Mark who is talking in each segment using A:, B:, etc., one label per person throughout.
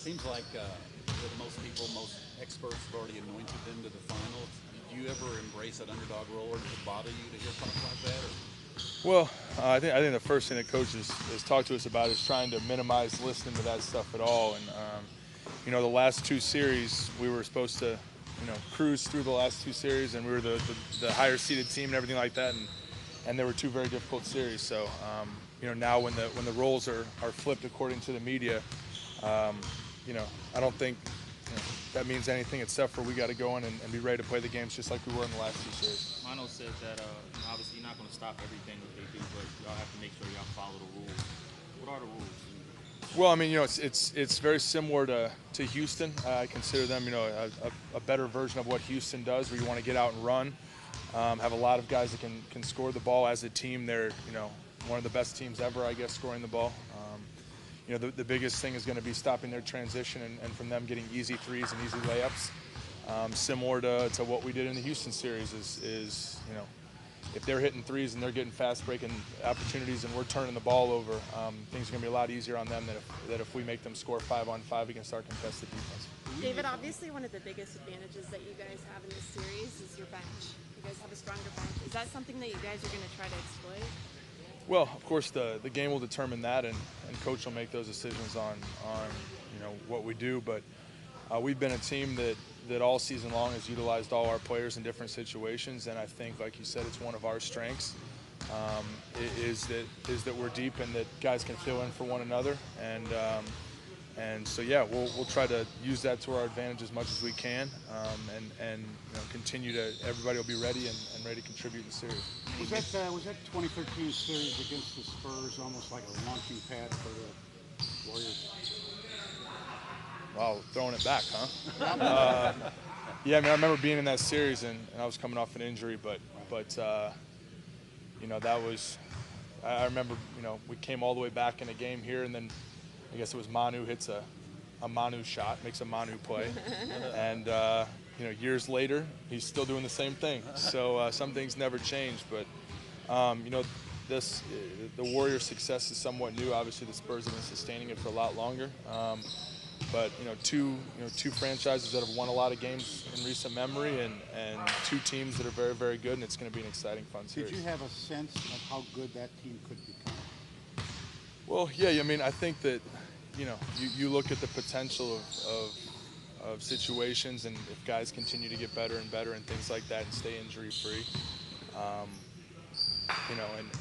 A: seems like that most people, most experts have already anointed them to the finals. Do you ever embrace that underdog role, or does it bother you to hear talk like that? Or?
B: Well, I think the first thing that coaches has talked to us about is trying to minimize listening to that stuff at all. And the last two series we were supposed to, cruise through the last two series, and we were the higher seeded team and everything like that. And there were two very difficult series. So now when the roles are flipped according to the media, um, I don't think that means anything except for we got to go in and be ready to play the games just like we were in the last two series.
C: Mano said that obviously you're not going to stop everything that they do, but y'all have to make sure y'all follow the rules. What are the rules?
B: Well, I mean, it's very similar to Houston. I consider them, a better version of what Houston does, where you want to get out and run, have a lot of guys that can score the ball as a team. They're, one of the best teams ever, I guess, scoring the ball. The biggest thing is going to be stopping their transition and from them getting easy threes and easy layups. Similar to what we did in the Houston series is if they're hitting threes and they're getting fast breaking opportunities and we're turning the ball over, things are going to be a lot easier on them than if we make them score 5-on-5 against our contested defense.
D: David, obviously one of the biggest advantages that you guys have in this series is your bench. You guys have a stronger bench. Is that something that you guys are going to try to exploit?
B: Well, of course, the game will determine that, and coach will make those decisions on what we do. But we've been a team that all season long has utilized all our players in different situations, and I think, like you said, it's one of our strengths. Is that we're deep and that guys can fill in for one another, and so yeah, we'll try to use that to our advantage as much as we can, and continue to. Everybody will be ready and ready to contribute in the series.
E: Was that 2013 series against the Spurs almost like a launching pad for the Warriors?
B: Wow, throwing it back, huh? Yeah, I mean, I remember being in that series and I was coming off an injury, but that was. I remember, we came all the way back in a game here, and then I guess it was Manu hits a Manu shot, makes a Manu play, and years later he's still doing the same thing. So some things never change, but the Warriors' success is somewhat new. Obviously, the Spurs have been sustaining it for a lot longer. But two franchises that have won a lot of games in recent memory, and two teams that are very, very good, and it's going to be an exciting, fun series.
E: Did you have a sense of how good that team could become?
B: Well, yeah. I mean, I think that you look at the potential of situations, and if guys continue to get better and better and things like that, and stay injury free,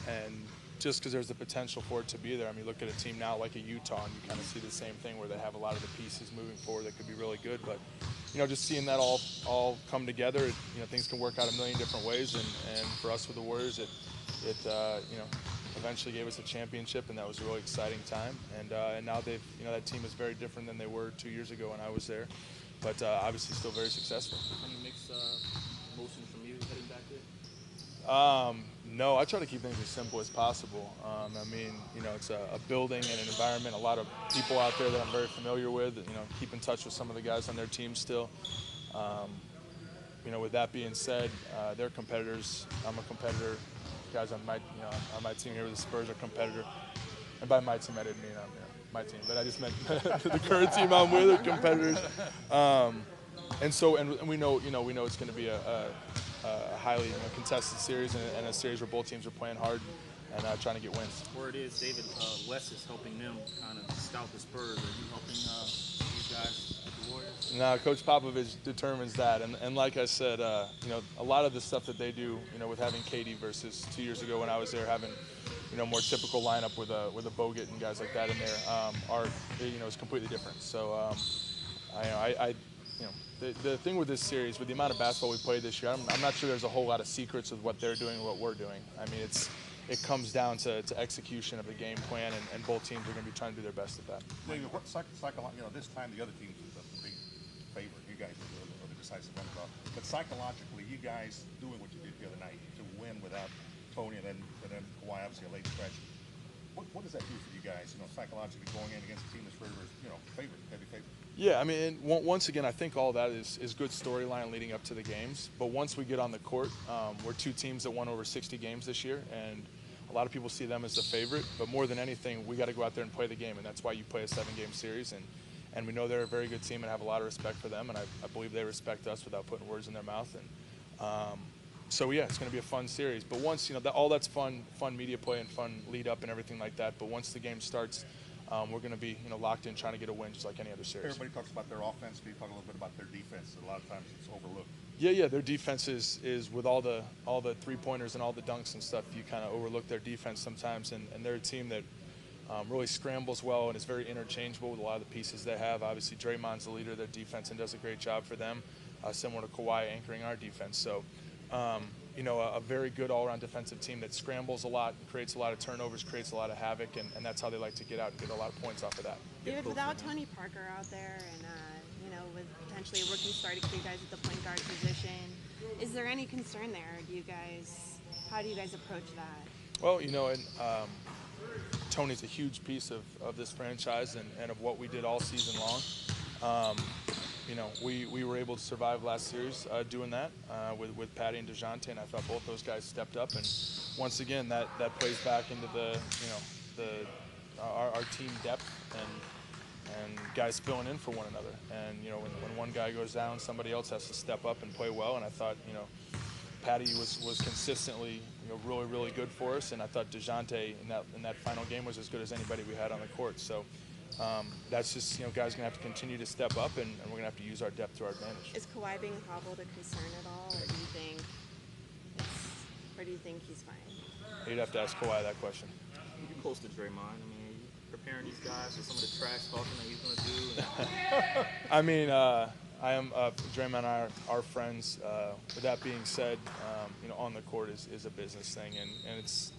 B: and just because there's the potential for it to be there. I mean, look at a team now like a Utah, and you kind of see the same thing where they have a lot of the pieces moving forward that could be really good. But just seeing that all come together, things can work out a million different ways. And for us with the Warriors, it eventually gave us a championship, and that was a really exciting time. And now they've that team is very different than they were 2 years ago when I was there, but obviously still very successful.
C: Any mixed emotions from you heading back there?
B: No, I try to keep things as simple as possible. I mean, it's a building and an environment, a lot of people out there that I'm very familiar with, keep in touch with some of the guys on their team still. With that being said, they're competitors. I'm a competitor. Guys on my team here with the Spurs are competitor. And by my team, I didn't mean my team, but I just meant the current team I'm with are competitors. And we know it's going to be a highly contested series and a series where both teams are playing hard and trying to get wins.
C: Word is, David, Wes is helping them kind of scout the Spurs. Are you helping these guys with the Warriors?
B: No, Coach Popovich determines that. And like I said, a lot of the stuff that they do, with having KD versus 2 years ago when I was there, having more typical lineup with a Bogut and guys like that in there, is completely different. So the thing with this series, with the amount of basketball we played this year, I'm not sure there's a whole lot of secrets with what they're doing and what we're doing. I mean, it comes down to execution of the game plan, and both teams are going to be trying to do their best at that.
F: This time the other teams are the big favorite. You guys are the decisive underdog. But psychologically, you guys doing what you did the other night to win without Tony and then Kawhi, obviously a late stretch. What does that do for you guys? Psychologically going in against a team that's heavy favorite.
B: Yeah, I mean, once again, I think all that is good storyline leading up to the games. But once we get on the court, we're two teams that won over 60 games this year, and a lot of people see them as the favorite. But more than anything, we got to go out there and play the game, and that's why you play a 7-game series. and we know they're a very good team and have a lot of respect for them, and I believe they respect us without putting words in their mouth. And so yeah, it's going to be a fun series. But once all that's fun media play and fun lead up and everything like that. But once the game starts, we're going to be locked in trying to get a win just like any other series.
F: Everybody talks about their offense, but you talk a little bit about their defense. A lot of times it's overlooked.
B: Yeah, their defense is with all the 3-pointers and all the dunks and stuff. You kind of overlook their defense sometimes, and they're a team that really scrambles well and is very interchangeable with a lot of the pieces they have. Obviously, Draymond's the leader of their defense and does a great job for them, similar to Kawhi anchoring our defense. So, a very good all-around defensive team that scrambles a lot, creates a lot of turnovers, creates a lot of havoc, and that's how they like to get out and get a lot of points off of that.
D: David, without Tony Parker out there and with potentially a rookie starting for you guys at the point guard position, is there any concern there? How do you guys approach that?
B: Well, Tony's a huge piece of this franchise and of what we did all season long. We were able to survive last series doing that with Patty and DeJounte, and I thought both those guys stepped up. And once again, that plays back into our team depth and guys filling in for one another. And when one guy goes down, somebody else has to step up and play well. And I thought Patty was consistently really, really good for us, and I thought DeJounte in that final game was as good as anybody we had on the court. So that's just guys gonna have to continue to step up, and we're gonna have to use our depth to our advantage.
D: Is Kawhi being hobbled a concern at all, or do you think he's fine?
B: You'd have to ask Kawhi that question.
C: You close to Draymond. I mean, you preparing these guys for some of the trash talking that he's gonna do.
B: I mean, I am Draymond and I are friends. With that being said, on the court is a business thing, and it's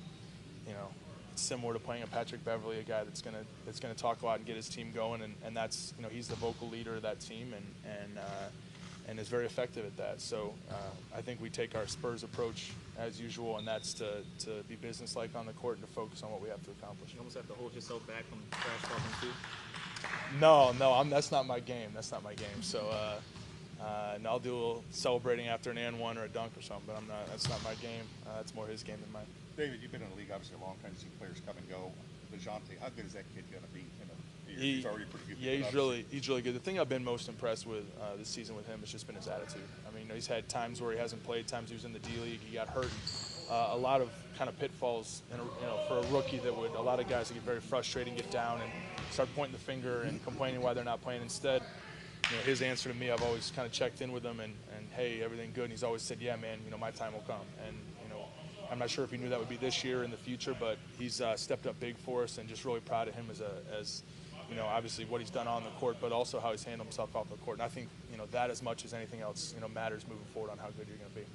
B: it's similar to playing a Patrick Beverly, a guy that's gonna talk a lot and get his team going, and that's he's the vocal leader of that team and is very effective at that. So I think we take our Spurs approach as usual, and that's to be businesslike on the court and to focus on what we have to accomplish.
C: You almost have to hold yourself back from trash talking too.
B: No, that's not my game. That's not my game. So and I'll do a little celebrating after an and one or a dunk or something, but that's not my game. That's more his game than mine.
F: David, you've been in the league obviously a long time. You've seen players come and go. DeJounte, how good is that kid going to be? He's already pretty good.
B: Yeah, he's really good. The thing I've been most impressed with this season with him has just been his attitude. I mean, he's had times where he hasn't played, times he was in the D League, he got hurt. A lot of kind of pitfalls, for a rookie a lot of guys that get very frustrated and get down and start pointing the finger and complaining why they're not playing. Instead, his answer to me, I've always kind of checked in with him and hey, everything good? And he's always said, yeah, man, my time will come. And I'm not sure if he knew that would be this year or in the future, but he's stepped up big for us, and just really proud of him as obviously what he's done on the court, but also how he's handled himself off the court. And I think that as much as anything else matters moving forward on how good you're going to be.